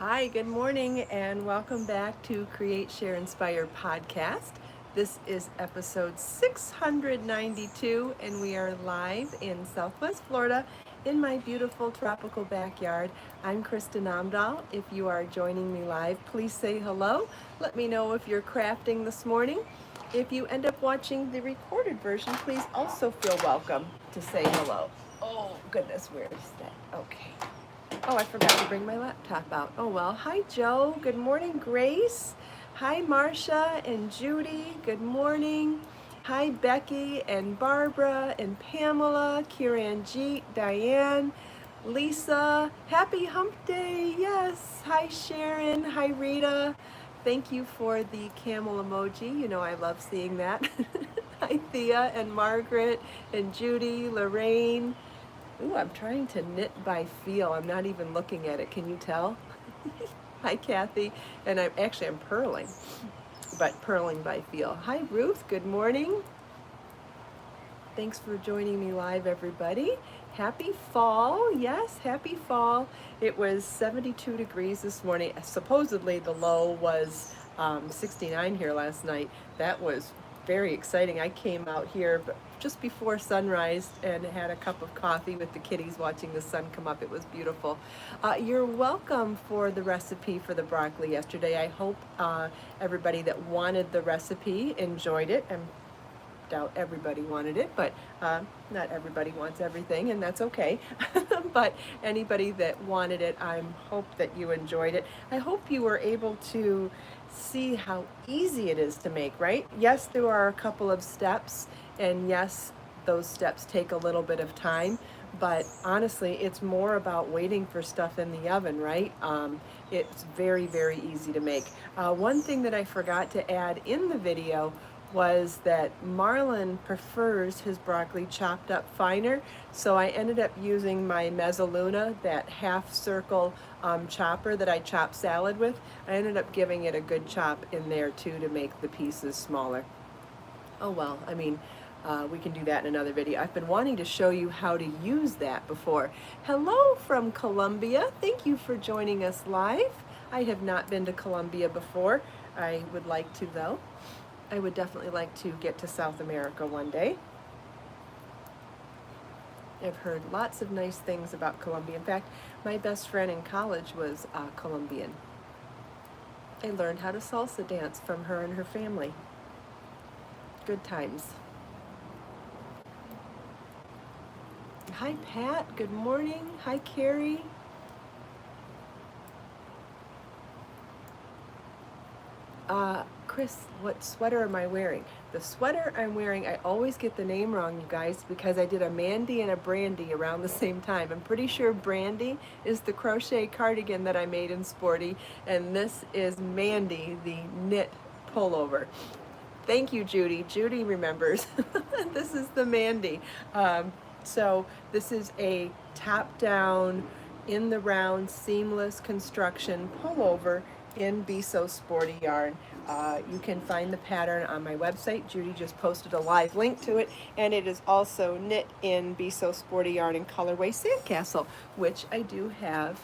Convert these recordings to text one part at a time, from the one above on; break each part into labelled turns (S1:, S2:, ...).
S1: Hi, good morning, and welcome back to Create, Share, Inspire podcast. This is episode 692, and we are live in Southwest Florida in my beautiful tropical backyard. I'm Kristin Omdahl. If you are joining me live, please say hello. Let me know if you're crafting this morning. If you end up watching the recorded version, please also feel welcome to say hello. Oh, goodness, where is that? Okay. Oh, I forgot to bring my laptop out. Oh well. Hi, Joe. Good morning, Grace. Hi, Marcia and Judy. Good morning. Hi, Becky and Barbara and Pamela, Kieran G, Diane, Lisa. Happy Hump Day. Yes. Hi, Sharon. Hi, Rita. Thank you for the camel emoji. You know I love seeing that. Hi, Thea and Margaret and Judy, Lorraine. Ooh, I'm trying to knit by feel. I'm not even looking at it. Can you tell? Hi, Kathy. And I'm purling, but purling by feel. Hi, Ruth. Good morning. Thanks for joining me live, everybody. Happy fall. Yes, happy fall. It was 72 degrees this morning. Supposedly the low was 69 here last night. That was very exciting. I came out here just before sunrise and had a cup of coffee with the kitties watching the sun come up. It was beautiful. You're welcome for the recipe for the broccoli yesterday. I hope everybody that wanted the recipe enjoyed it. And doubt everybody wanted it, but not everybody wants everything, and that's okay. But anybody that wanted it, I hope that you enjoyed it. I hope you were able to see how easy it is to make, right? Yes, there are a couple of steps, and yes, those steps take a little bit of time, but honestly, it's more about waiting for stuff in the oven, right? It's very, very easy to make. One thing that I forgot to add in the video was that Marlon prefers his broccoli chopped up finer, so I ended up using my Mezzaluna, that half circle chopper that I chop salad with. I ended up giving it a good chop in there too to make the pieces smaller. Oh well, we can do that in another video. I've been wanting to show you how to use that before. Hello from Colombia. Thank you for joining us live. I have not been to Colombia before. I would like to though. I would definitely like to get to South America one day. I've heard lots of nice things about Colombia. In fact, my best friend in college was Colombian. I learned how to salsa dance from her and her family. Good times. Hi, Pat. Good morning. Hi, Carrie. Chris, what sweater am I wearing? The sweater I'm wearing, I always get the name wrong, you guys, because I did a Mandy and a Brandy around the same time. I'm pretty sure Brandy is the crochet cardigan that I made in Sporty, and this is Mandy, the knit pullover. Thank you, Judy. Judy remembers. This is the Mandy. So this is a top-down, in the round, seamless construction pullover in Be So Sporty yarn. You can find the pattern on my website. Judy just posted a live link to it, and it is also knit in Be So Sporty yarn in colorway Sandcastle, which I do have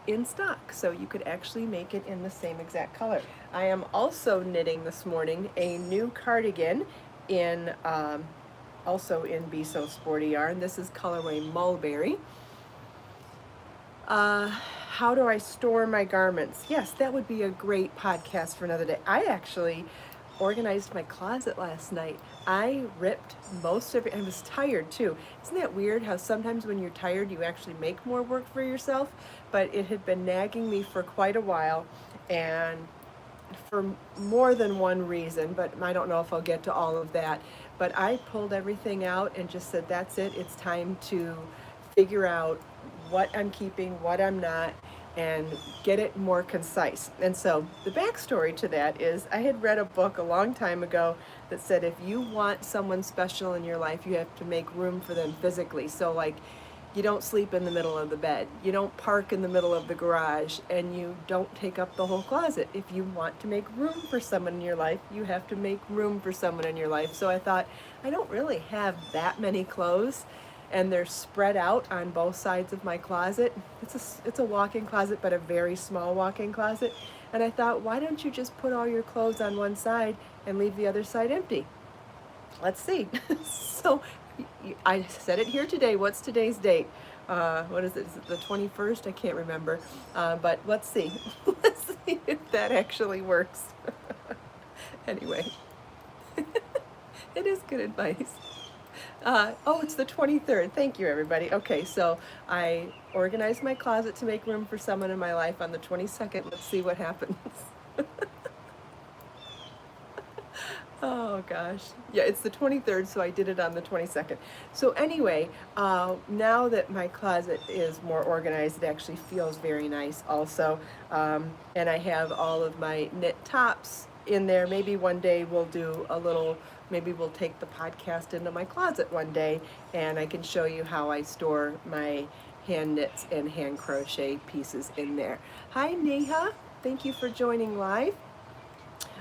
S1: in stock, so you could actually make it in the same exact color. I am also knitting this morning a new cardigan in also in Be So Sporty yarn. This is colorway Mulberry. How do I store my garments? Yes, that would be a great podcast for another day. I actually organized my closet last night. I ripped most of it. I was tired too. Isn't that weird how sometimes when you're tired you actually make more work for yourself? But it had been nagging me for quite a while, and for more than one reason, but I don't know if I'll get to all of that. But I pulled everything out and just said, that's it. It's time to figure out what I'm keeping, what I'm not, and get it more concise. And so the backstory to that is I had read a book a long time ago that said if you want someone special in your life, you have to make room for them physically. So like, you don't sleep in the middle of the bed, you don't park in the middle of the garage, and you don't take up the whole closet. If you want to make room for someone in your life, you have to make room for someone in your life. So I thought, I don't really have that many clothes. and they're spread out on both sides of my closet. It's a walk-in closet, but a very small walk-in closet. And I thought, why don't you just put all your clothes on one side and leave the other side empty? Let's see. So I said it here today. What's today's date? What is it? Is it the 21st? I can't remember. But let's see. Let's see if that actually works. Anyway, it is good advice. Oh, it's the 23rd. Thank you, everybody. Okay, so I organized my closet to make room for someone in my life on the 22nd. Let's see what happens. Oh gosh. Yeah, it's the 23rd, so I did it on the 22nd. So anyway, now that my closet is more organized, it actually feels very nice also. And I have all of my knit tops in there. Maybe one day we'll do a little, maybe we'll take the podcast into my closet one day, and I can show you how I store my hand knits and hand crochet pieces in there. Hi Neha, thank you for joining live.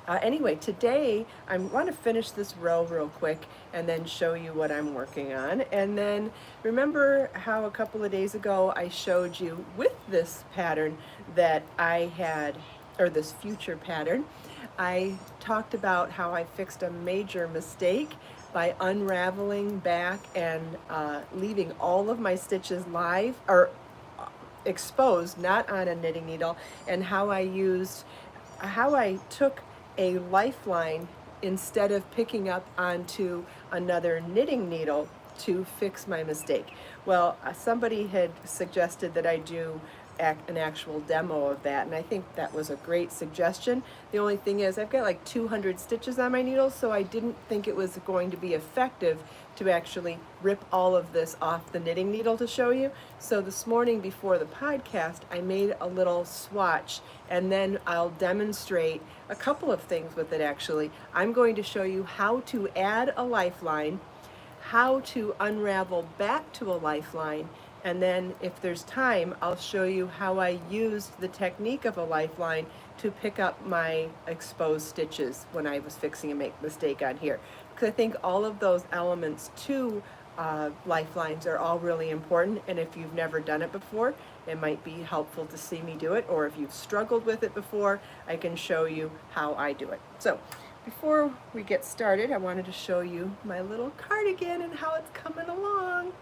S1: Anyway, today I want to finish this row real quick and then show you what I'm working on. And then remember how a couple of days ago I showed you with this pattern that I had, or this future pattern, I talked about how I fixed a major mistake by unraveling back and leaving all of my stitches live, or exposed, not on a knitting needle, and how I took a Lifeline instead of picking up onto another knitting needle to fix my mistake. Well, somebody had suggested that I do an actual demo of that, and I think that was a great suggestion. The only thing is I've got like 200 stitches on my needle, so I didn't think it was going to be effective to actually rip all of this off the knitting needle to show you. So this morning before the podcast, I made a little swatch, and then I'll demonstrate a couple of things with it actually. I'm going to show you how to add a lifeline, how to unravel back to a lifeline, and then if there's time, I'll show you how I used the technique of a lifeline to pick up my exposed stitches when I was fixing a mistake on here. Because I think all of those elements to lifelines are all really important, and if you've never done it before, it might be helpful to see me do it, or if you've struggled with it before, I can show you how I do it. So before we get started, I wanted to show you my little cardigan and how it's coming along.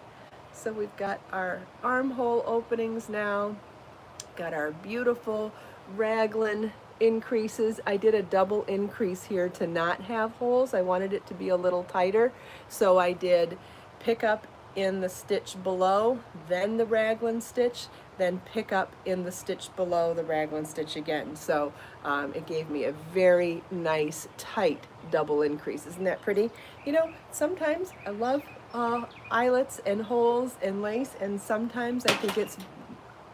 S1: So we've got our armhole openings now, got our beautiful raglan increases. I did a double increase here to not have holes. I wanted it to be a little tighter, so I did pick up in the stitch below, then the raglan stitch, then pick up in the stitch below the raglan stitch again. So it gave me a very nice tight double increase. Isn't that pretty? You know, sometimes I love eyelets and holes and lace, and sometimes I think it's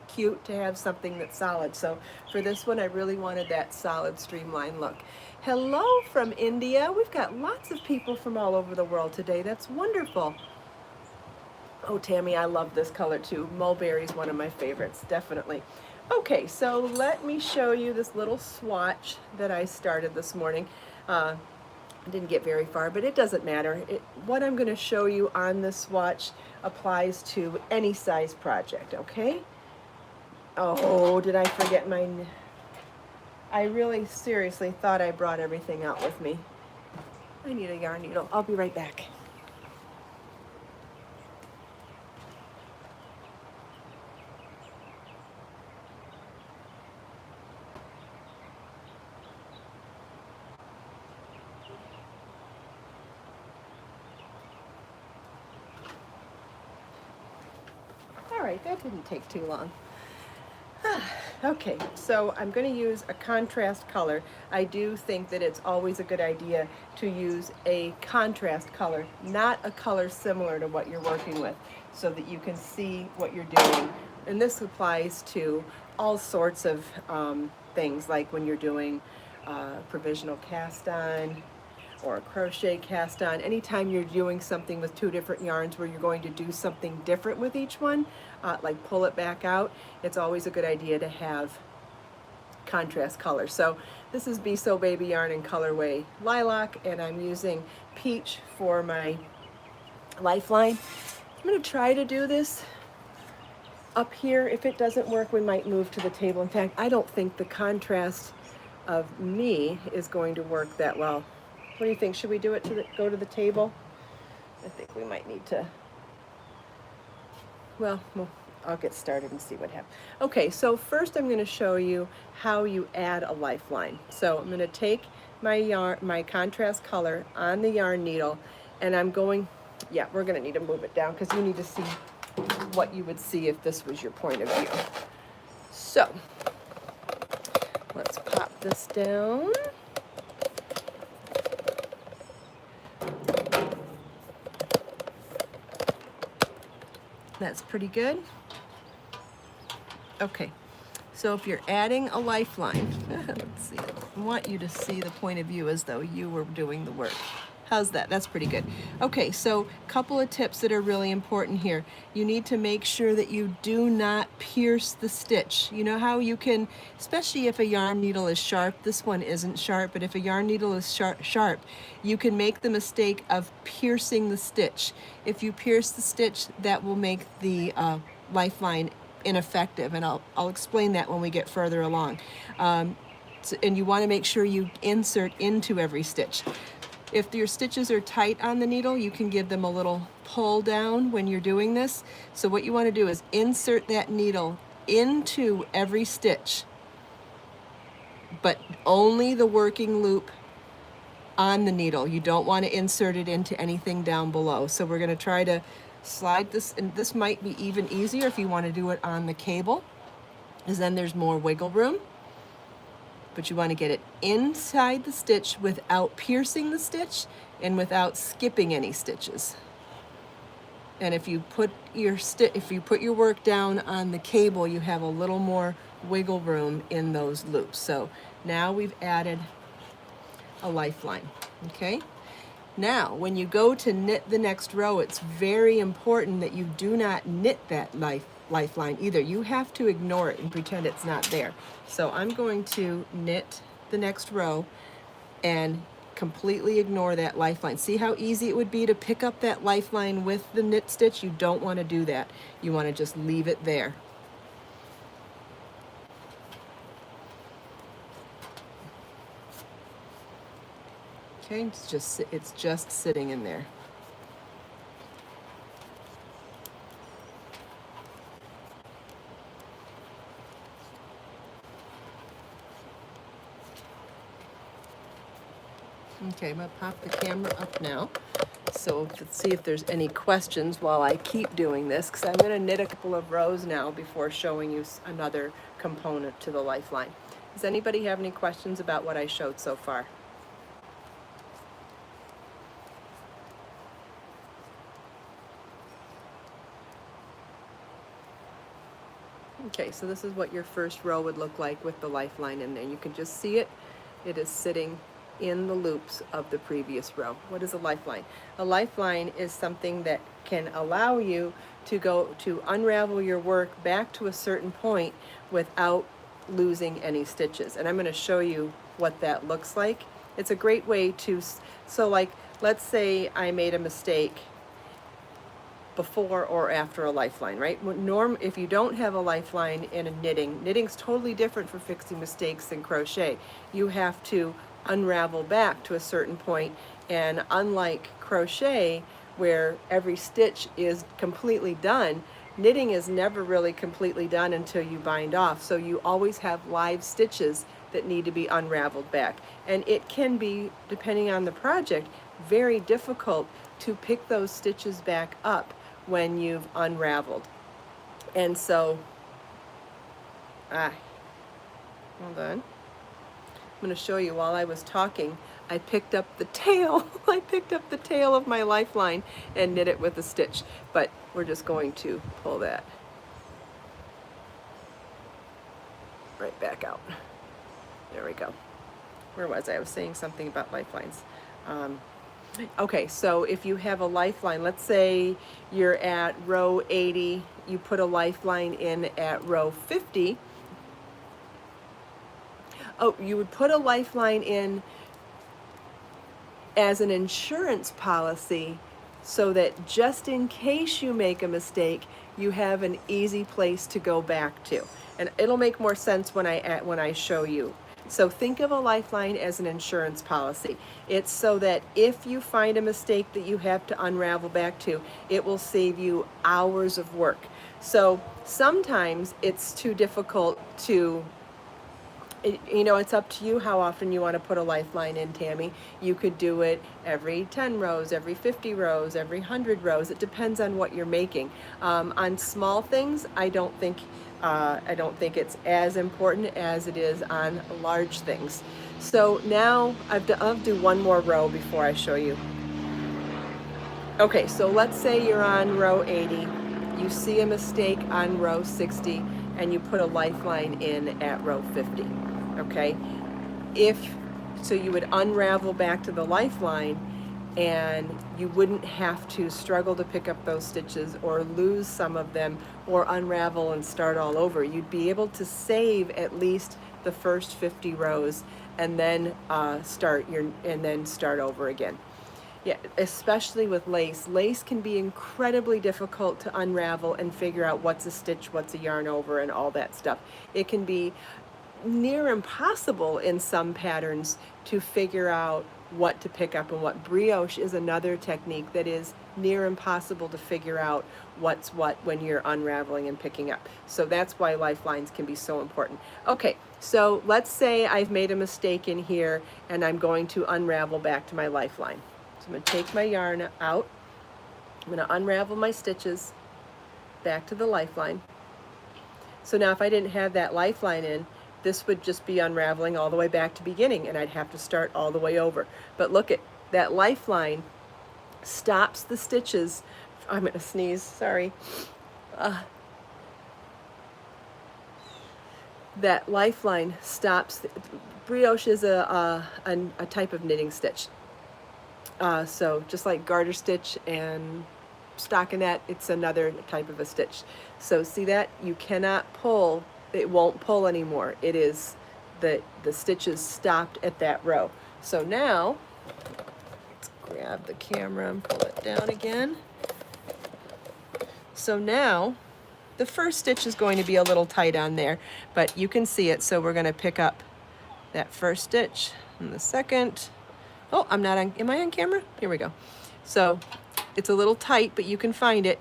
S1: cute to have something that's solid. So for this one, I really wanted that solid streamline look. Hello from India. We've got lots of people from all over the world today. That's wonderful. Oh, Tammy, I love this color too. Mulberry is one of my favorites, definitely. Okay, so let me show you this little swatch that I started this morning. I didn't get very far, but it doesn't matter. What I'm going to show you on this swatch applies to any size project, okay? Oh, did I forget mine? I really seriously thought I brought everything out with me. I need a yarn needle. I'll be right back. All right, that didn't take too long. Okay, so I'm going to use a contrast color. I do think that it's always a good idea to use a contrast color, not a color similar to what you're working with, so that you can see what you're doing. And this applies to all sorts of things, like when you're doing provisional cast on or a crochet cast on. Anytime you're doing something with two different yarns where you're going to do something different with each one, like pull it back out, it's always a good idea to have contrast color. So this is Be So Baby yarn in colorway Lilac, and I'm using Peach for my Lifeline. going to try to do this up here. If it doesn't work, we might move to the table. In fact, I don't think the contrast of me is going to work that well. What do you think? Should we do it go to the table? I think we might need to. Well, I'll get started and see what happens. Okay, so first I'm going to show you how you add a lifeline. So I'm going to take my contrast color on the yarn needle, and I'm going, yeah, we're going to need to move it down because you need to see what you would see if this was your point of view. So let's pop this down. That's pretty good. Okay, so if you're adding a lifeline, let's see, I want you to see the point of view as though you were doing the work. How's that? That's pretty good. Okay, so a couple of tips that are really important here. You need to make sure that you do not pierce the stitch. You know how you can, especially if a yarn needle is sharp, this one isn't sharp, but if a yarn needle is sharp, you can make the mistake of piercing the stitch. If you pierce the stitch, that will make the lifeline ineffective, and I'll explain that when we get further along. And you want to make sure you insert into every stitch. If your stitches are tight on the needle, you can give them a little pull down when you're doing this. So what you want to do is insert that needle into every stitch, but only the working loop on the needle. You don't want to insert it into anything down below. So we're going to try to slide this, and this might be even easier if you want to do it on the cable, because then there's more wiggle room. But you want to get it inside the stitch without piercing the stitch and without skipping any stitches. And if you put your work down on the cable, you have a little more wiggle room in those loops. So now we've added a lifeline. Okay? Now, when you go to knit the next row, it's very important that you do not knit that lifeline either. You have to ignore it and pretend it's not there. So I'm going to knit the next row and completely ignore that lifeline. See how easy it would be to pick up that lifeline with the knit stitch? You don't want to do that. You want to just leave it there. Okay, it's just sitting in there. Okay, I'm going to pop the camera up now. So let's see if there's any questions while I keep doing this, because I'm going to knit a couple of rows now before showing you another component to the lifeline. Does anybody have any questions about what I showed so far? Okay, so this is what your first row would look like with the lifeline in there. You can just see it. It is sitting in the loops of the previous row. What is a lifeline? A lifeline is something that can allow you to unravel your work back to a certain point without losing any stitches. And I'm going to show you what that looks like. It's a great way to, so like, let's say I made a mistake before or after a lifeline, right? If you don't have a lifeline in a knitting's totally different for fixing mistakes than crochet. You have to unravel back to a certain point, and unlike crochet where every stitch is completely done, knitting is never really completely done until you bind off. So you always have live stitches that need to be unraveled back, and it can be, depending on the project, very difficult to pick those stitches back up when you've unraveled. And so hold on. I'm going to show you while I was talking, I picked up the tail. I picked up the tail of my lifeline and knit it with a stitch. But we're just going to pull that right back out. There we go. Where was I? I was saying something about lifelines. Okay, so if you have a lifeline, let's say you're at row 80, you put a lifeline in at row 50. Oh, you would put a lifeline in as an insurance policy so that just in case you make a mistake, you have an easy place to go back to. And it'll make more sense when I show you. So think of a lifeline as an insurance policy. It's so that if you find a mistake that you have to unravel back to, it will save you hours of work. So sometimes it's too difficult to, it's up to you how often you want to put a lifeline in, Tammy. You could do it every 10 rows, every 50 rows, every 100 rows. It depends on what you're making. On small things, I don't think it's as important as it is on large things. So now I'll do one more row before I show you. Okay, so let's say you're on row 80. You see a mistake on row 60 and you put a lifeline in at row 50. Okay, so you would unravel back to the lifeline and you wouldn't have to struggle to pick up those stitches or lose some of them or unravel and start all over. You'd be able to save at least the first 50 rows and then start over again. Yeah, especially with lace. Lace can be incredibly difficult to unravel and figure out what's a stitch, what's a yarn over, and all that stuff. It can be near impossible in some patterns to figure out what to pick up and what. Brioche is another technique that is near impossible to figure out what's what when you're unraveling and picking up. So that's why lifelines can be so important. Okay, so let's say I've made a mistake in here and I'm going to unravel back to my lifeline. So I'm going to take my yarn out. I'm going to unravel my stitches back to the lifeline. So now if I didn't have that lifeline in, this would just be unraveling all the way back to beginning and I'd have to start all the way over. But look at that lifeline stops the stitches. I'm going to sneeze, sorry. That lifeline stops. Brioche is a type of knitting stitch. So just like garter stitch and stockinette, it's another type of a stitch. So see that? You cannot pull. It won't pull anymore. It is the stitches stopped at that row. So now, let's grab the camera and pull it down again. So now, the first stitch is going to be a little tight on there, but you can see it. So we're going to pick up that first stitch and the second. Oh, I'm not on, am I on camera? Here we go. So it's a little tight, but you can find it.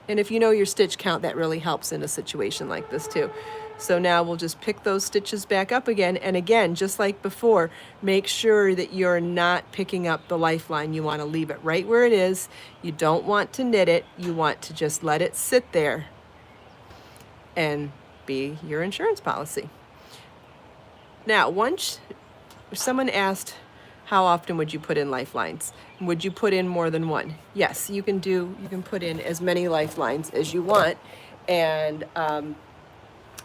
S1: And if you know your stitch count, that really helps in a situation like this too. So now we'll just pick those stitches back up again. And again, just like before, make sure that you're not picking up the lifeline. You want to leave it right where it is. You don't want to knit it. You want to just let it sit there and be your insurance policy. Now, once someone asked, how often would you put in lifelines? Would you put in more than one? Yes, you can put in as many lifelines as you want. And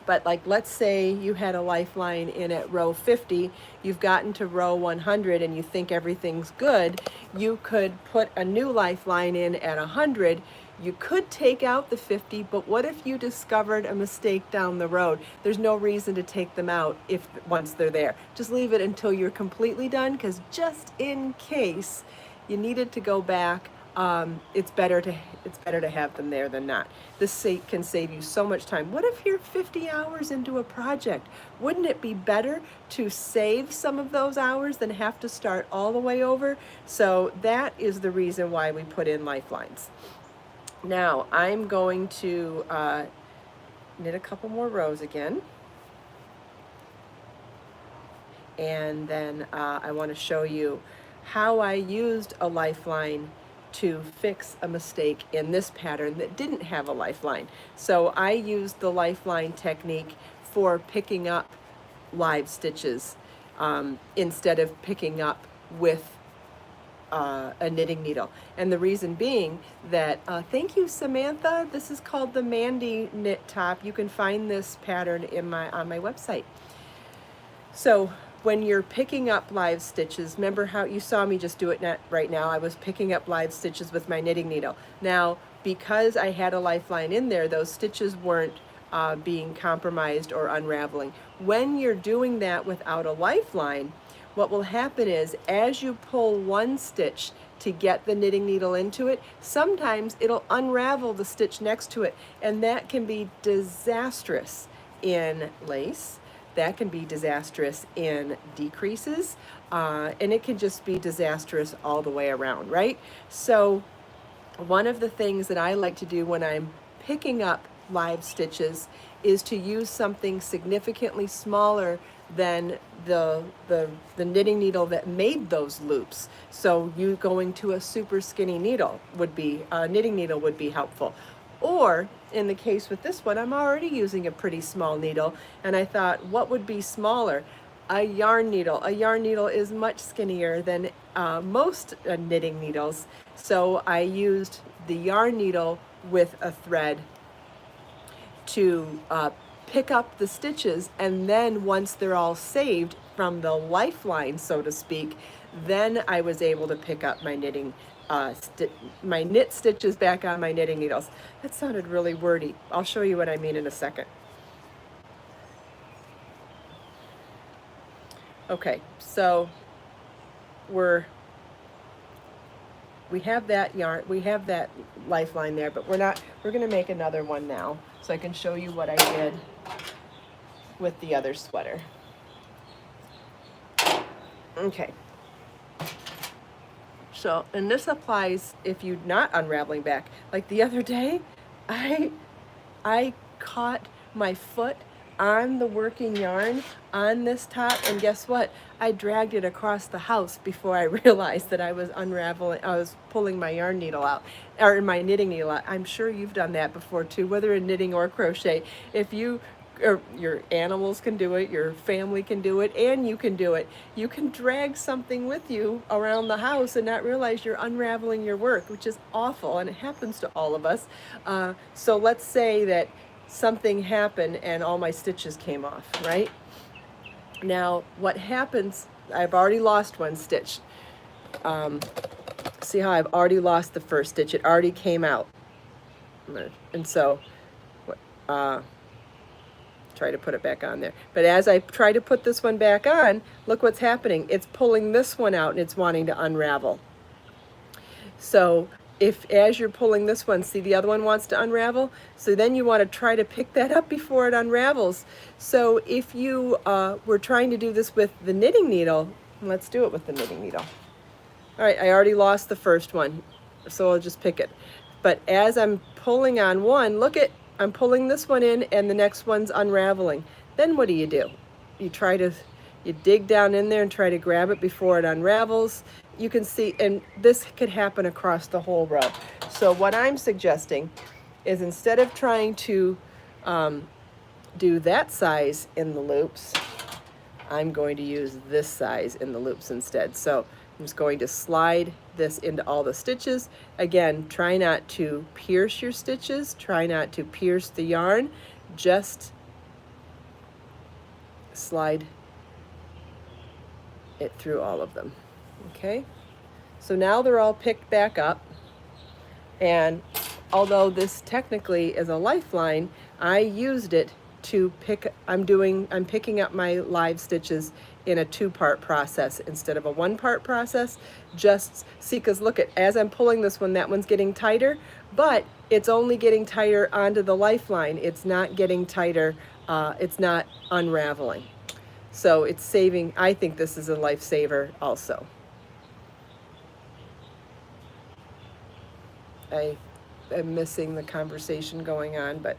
S1: but like, let's say you had a lifeline in at row 50, you've gotten to row 100 and you think everything's good, you could put a new lifeline in at 100. You could take out the 50, but what if you discovered a mistake down the road? There's no reason to take them out once they're there. Just leave it until you're completely done, because just in case you needed to go back, it's better to have them there than not. This can save you so much time. What if you're 50 hours into a project? Wouldn't it be better to save some of those hours than have to start all the way over? So that is the reason why we put in lifelines. Now I'm going to knit a couple more rows again. And then I want to show you how I used a lifeline to fix a mistake in this pattern that didn't have a lifeline. So I used the lifeline technique for picking up live stitches instead of picking up with a knitting needle. And the reason being that, thank you, Samantha. This is called the Mandy knit top. You can find this pattern on my website. So when you're picking up live stitches, remember how you saw me just do it right now? I was picking up live stitches with my knitting needle. Now, because I had a lifeline in there, those stitches weren't being compromised or unraveling. When you're doing that without a lifeline, what will happen is as you pull one stitch to get the knitting needle into it, sometimes it'll unravel the stitch next to it, and that can be disastrous in lace. That can be disastrous in decreases, and it can just be disastrous all the way around, right? So one of the things that I like to do when I'm picking up live stitches is to use something significantly smaller than the knitting needle that made those loops. So you going to a super skinny needle would be, knitting needle would be helpful. Or in the case with this one, I'm already using a pretty small needle, and I thought, what would be smaller? A yarn needle. A yarn needle is much skinnier than most knitting needles. So I used the yarn needle with a thread to pick up the stitches, and then once they're all saved from the lifeline, so to speak, then I was able to pick up my knitting, my knit stitches back on my knitting needles. That sounded really wordy. I'll show you what I mean in a second. Okay, so we have that yarn, we have that lifeline there, but we're gonna make another one now so I can show you what I did with the other sweater. Okay. So, and this applies if you're not unraveling back. Like the other day, I caught my foot on the working yarn on this top, and guess what? I dragged it across the house before I realized that I was unraveling, I was pulling my yarn needle out, or my knitting needle out. I'm sure you've done that before too, whether in knitting or crochet. If you, or your animals can do it, your family can do it, and you can do it. You can drag something with you around the house and not realize you're unraveling your work, which is awful, and it happens to all of us. So let's say that something happened and all my stitches came off, right? Now, what happens, I've already lost one stitch. See how I've already lost the first stitch, it already came out. And so, try to put it back on there. But as I try to put this one back on, look what's happening. It's pulling this one out and it's wanting to unravel. So if as you're pulling this one, see the other one wants to unravel? So then you want to try to pick that up before it unravels. So if you were trying to do this with the knitting needle, let's do it with the knitting needle. All right, I already lost the first one, so I'll just pick it. But as I'm pulling on one, look at, I'm pulling this one in and the next one's unraveling. Then what do? You dig down in there and try to grab it before it unravels. You can see, and this could happen across the whole row. So what I'm suggesting is instead of trying to do that size in the loops, I'm going to use this size in the loops instead. So I'm just going to slide this into all the stitches. Again, try not to pierce your stitches, try not to pierce the yarn, just slide it through all of them. Okay, so now they're all picked back up, and although this technically is a lifeline, I used it to pick, I'm picking up my live stitches in a two-part process instead of a one-part process. Just see, because look at, as I'm pulling this one, that one's getting tighter, but it's only getting tighter onto the lifeline. It's not getting tighter, it's not unraveling. So it's saving, I think this is a lifesaver also. I am missing the conversation going on, but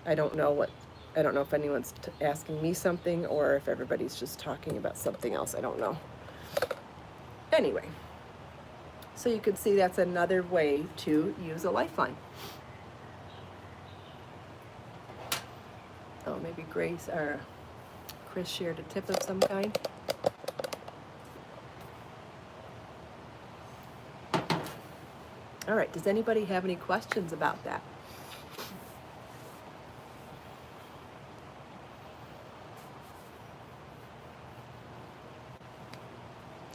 S1: I don't know if anyone's asking me something or if everybody's just talking about something else. I don't know. Anyway, so you can see that's another way to use a lifeline. Oh, maybe Grace or Chris shared a tip of some kind. All right, does anybody have any questions about that?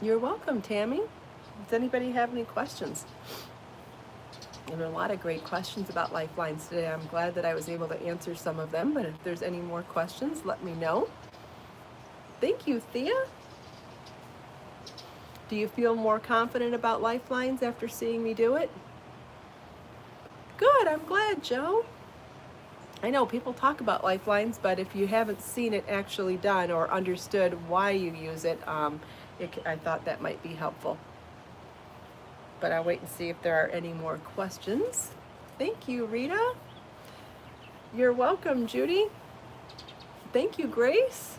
S1: You're welcome, Tammy. Does anybody have any questions? There were a lot of great questions about lifelines today. I'm glad that I was able to answer some of them, but if there's any more questions, let me know. Thank you, Thea. Do you feel more confident about Lifelines after seeing me do it? Good, I'm glad, Joe. I know people talk about Lifelines, but if you haven't seen it actually done or understood why you use it, I thought that might be helpful. But I'll wait and see if there are any more questions. Thank you, Rita. You're welcome, Judy. Thank you, Grace.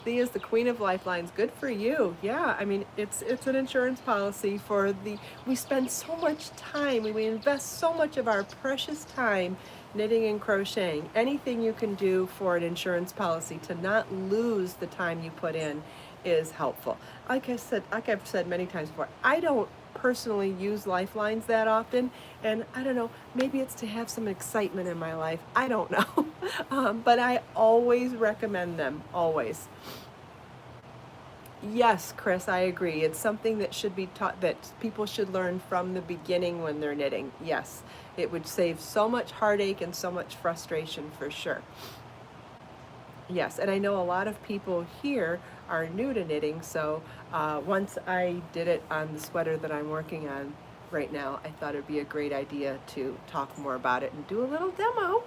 S1: Thea is the queen of Lifelines. Good for you. Yeah, I mean, it's an insurance policy for we spend so much time, we invest so much of our precious time knitting and crocheting. Anything you can do for an insurance policy to not lose the time you put in is helpful. Like I've said many times before, I don't personally use Lifelines that often, and I don't know, maybe it's to have some excitement in my life. I don't know. But I always recommend them, always. Yes, Chris, I agree. It's something that should be taught, that people should learn from the beginning when they're knitting. Yes, it would save so much heartache and so much frustration for sure. Yes, and I know a lot of people here are new to knitting, so once I did it on the sweater that I'm working on right now, I thought it'd be a great idea to talk more about it and do a little demo.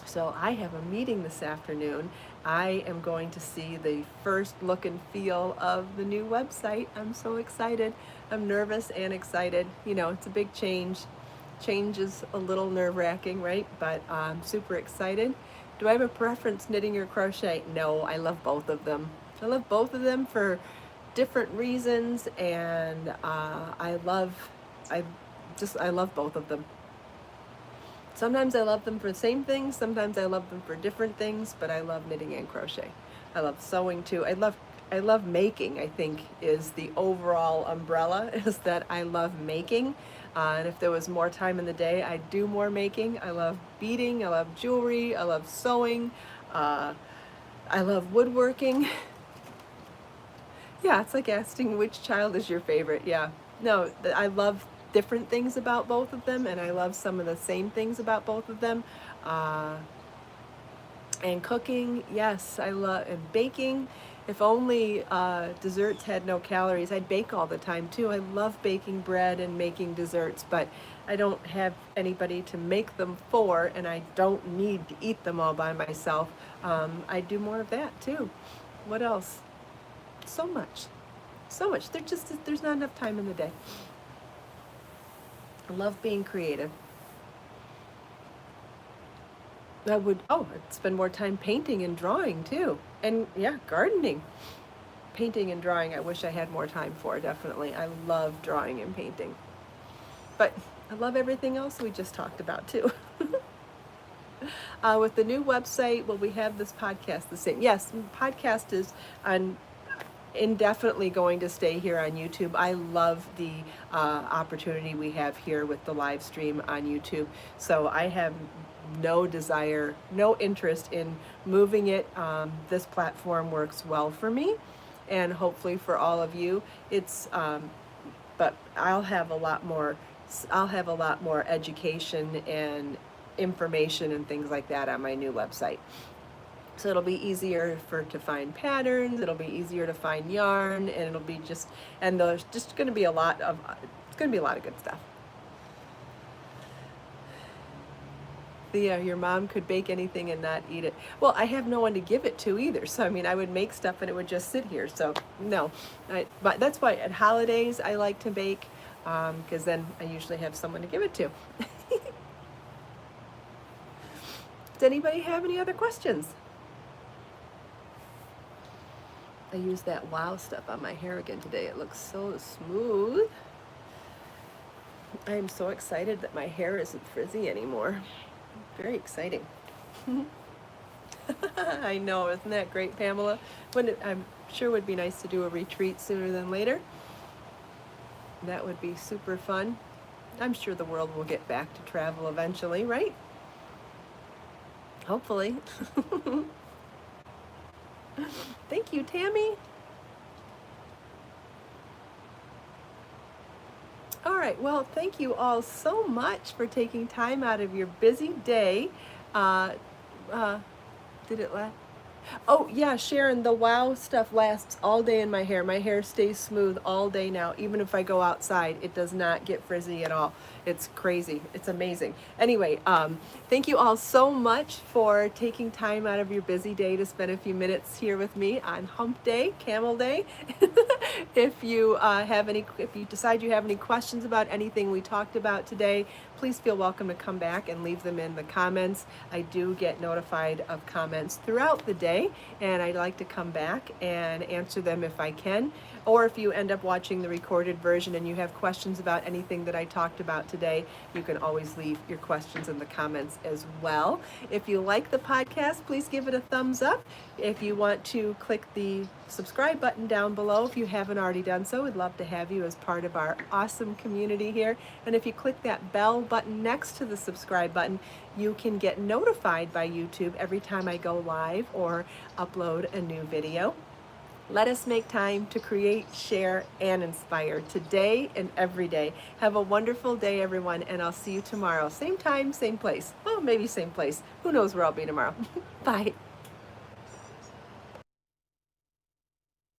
S1: So I have a meeting this afternoon. I am going to see the first look and feel of the new website. I'm so excited. I'm nervous and excited. You know, it's a big change. Change is a little nerve-wracking, right? But I'm super excited. Do I have a preference, knitting or crochet? No, I love both of them. I love both of them for different reasons, and I love both of them. Sometimes I love them for the same things, sometimes I love them for different things, but I love knitting and crochet. I love sewing too. I love making, I think, is the overall umbrella, is that I love making. And if there was more time in the day, I'd do more making. I love beading, I love jewelry, I love sewing, I love woodworking. Yeah, it's like asking which child is your favorite. Yeah, no, I love different things about both of them, and I love some of the same things about both of them. And cooking, yes, I love, and baking. If only desserts had no calories, I'd bake all the time too. I love baking bread and making desserts, but I don't have anybody to make them for, and I don't need to eat them all by myself. I do more of that too. What else? So much. There's not enough time in the day. I love being creative. I'd spend more time painting and drawing too. And yeah, gardening. Painting and drawing, I wish I had more time for, definitely. I love drawing and painting. But I love everything else we just talked about too. With the new website, will we have this podcast the same? Yes, the podcast is indefinitely going to stay here on YouTube. I love the opportunity we have here with the live stream on YouTube. So I have no desire, no interest in moving it. This platform works well for me, and hopefully for all of you. But I'll have a lot more education and information and things like that on my new website. So it'll be easier to find patterns, it'll be easier to find yarn, and there's just going to be a lot of good stuff. Your mom could bake anything and not eat it. Well, I have no one to give it to either. So, I mean, I would make stuff and it would just sit here. So, no. But that's why at holidays I like to bake, because then I usually have someone to give it to. Does anybody have any other questions? I used that wow stuff on my hair again today. It looks so smooth. I am so excited that my hair isn't frizzy anymore. Very exciting. I know, isn't that great, Pamela? I'm sure it would be nice to do a retreat sooner than later. That would be super fun. I'm sure the world will get back to travel eventually, right? Hopefully. Thank you, Tammy. All right, well, thank you all so much for taking time out of your busy day to Did it last? Oh, yeah, Sharon, the wow stuff lasts all day in my hair. My hair stays smooth all day now. Even if I go outside, it does not get frizzy at all. It's crazy. It's amazing. Anyway, thank you all so much for taking time out of your busy day to spend a few minutes here with me on Hump Day, Camel Day. If you if you decide you have any questions about anything we talked about today, please feel welcome to come back and leave them in the comments. I do get notified of comments throughout the day, and I'd like to come back and answer them if I can. Or if you end up watching the recorded version and you have questions about anything that I talked about today, you can always leave your questions in the comments as well. If you like the podcast, please give it a thumbs up. If you want to click the subscribe button down below, if you haven't already done so, we'd love to have you as part of our awesome community here. And if you click that bell button next to the subscribe button, you can get notified by YouTube every time I go live or upload a new video. Let us make time to create, share, and inspire today and every day. Have a wonderful day, everyone, and I'll see you tomorrow. Same time, same place. Well, maybe same place. Who knows where I'll be tomorrow. Bye.